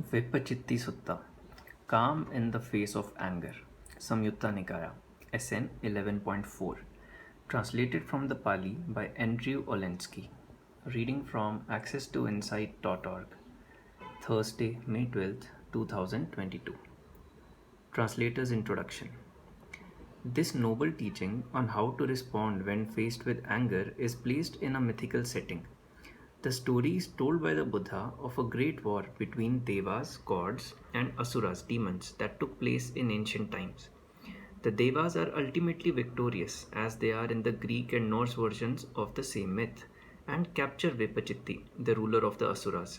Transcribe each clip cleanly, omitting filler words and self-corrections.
Vepacitti Sutta, Calm in the Face of Anger, Samyutta Nikaya, SN 11.4, translated from the Pali by Andrew Olensky. Reading from accesstoinsight.org, Thursday, May 12th, 2022. Translator's Introduction. This noble teaching on how to respond when faced with anger is placed in a mythical setting. The story is told by the Buddha of a great war between Devas, gods, and Asuras, demons, that took place in ancient times. The Devas are ultimately victorious, as they are in the Greek and Norse versions of the same myth, and capture Vepacitti, the ruler of the Asuras.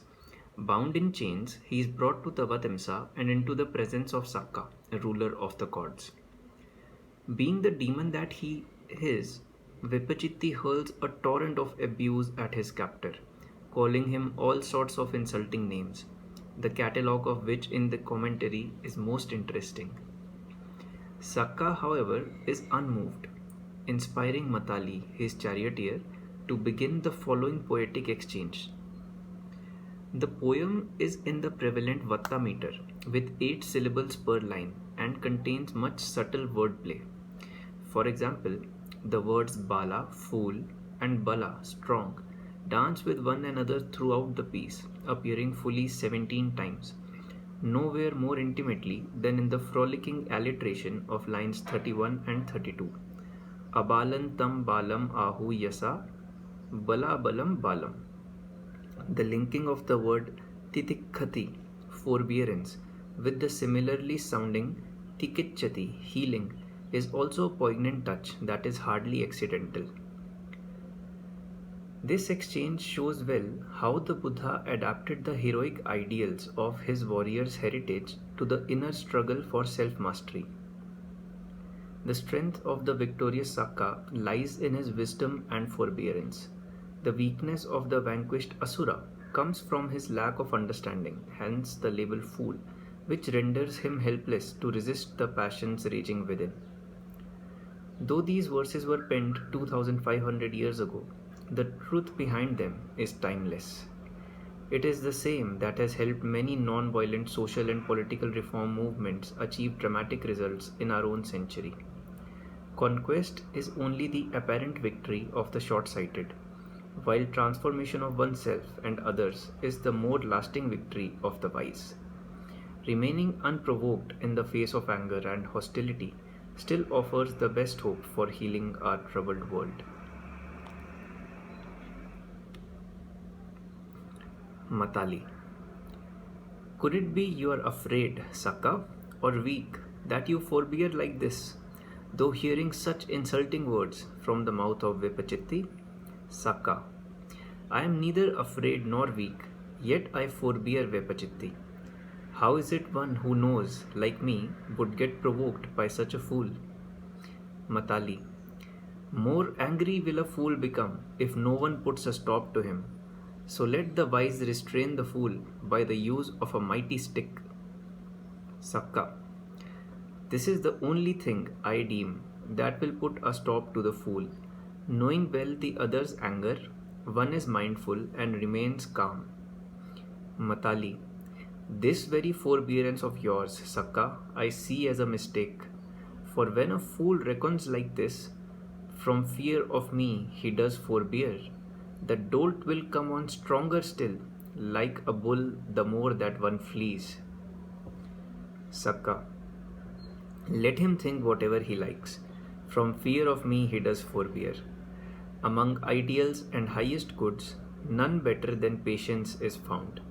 Bound in chains, he is brought to Tavatimsa and into the presence of Sakka, a ruler of the gods. Being the demon that he is, Vepacitti hurls a torrent of abuse at his captor, calling him all sorts of insulting names, the catalogue of which in the commentary is most interesting. Sakka, however, is unmoved, inspiring Matali, his charioteer, to begin the following poetic exchange. The poem is in the prevalent Vatta meter, with 8 syllables per line, and contains much subtle wordplay. For example, the words Bala, fool, and Bala, strong, dance with one another throughout the piece, appearing fully 17 times, nowhere more intimately than in the frolicking alliteration of lines 31 and 32. Abalan tam balam ahu yasa, bala balam balam. The linking of the word titikkati, forbearance, with the similarly sounding tikitchati, healing, is also a poignant touch that is hardly accidental. This exchange shows well how the Buddha adapted the heroic ideals of his warrior's heritage to the inner struggle for self-mastery. The strength of the victorious Sakka lies in his wisdom and forbearance. The weakness of the vanquished Asura comes from his lack of understanding, hence the label fool, which renders him helpless to resist the passions raging within. Though these verses were penned 2500 years ago, the truth behind them is timeless. It is the same that has helped many non-violent social and political reform movements achieve dramatic results in our own century. Conquest is only the apparent victory of the short-sighted, while transformation of oneself and others is the more lasting victory of the wise. Remaining unprovoked in the face of anger and hostility still offers the best hope for healing our troubled world. Matali. Could it be you are afraid, Sakka, or weak, that you forbear like this, though hearing such insulting words from the mouth of Vepacitti? Sakka. I am neither afraid nor weak, yet I forbear Vepacitti. How is it one who knows, like me, would get provoked by such a fool? Matali. More angry will a fool become if no one puts a stop to him. So let the wise restrain the fool by the use of a mighty stick. Sakka. This is the only thing I deem that will put a stop to the fool. Knowing well the other's anger, one is mindful and remains calm. Matali. This very forbearance of yours, Sakka, I see as a mistake. For when a fool reckons like this, from fear of me he does forbear. The dolt will come on stronger still, like a bull the more that one flees. Sakka. Let him think whatever he likes. From fear of me he does forbear. Among ideals and highest goods, none better than patience is found.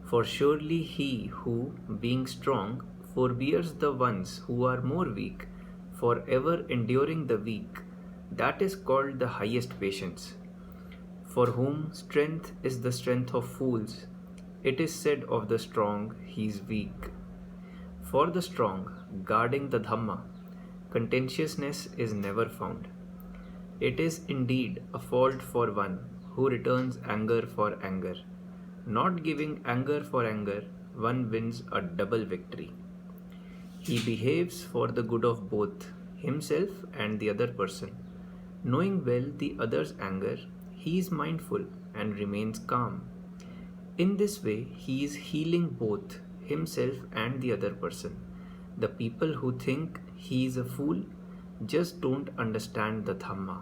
For surely he who, being strong, forbears the ones who are more weak, for ever enduring the weak, that is called the highest patience. For whom strength is the strength of fools, it is said of the strong, he is weak. For the strong, guarding the Dhamma, contentiousness is never found. It is indeed a fault for one who returns anger for anger. Not giving anger for anger, one wins a double victory. He behaves for the good of both himself and the other person. Knowing well the other's anger, he is mindful and remains calm. In this way, he is healing both himself and the other person. The people who think he is a fool just don't understand the Dhamma.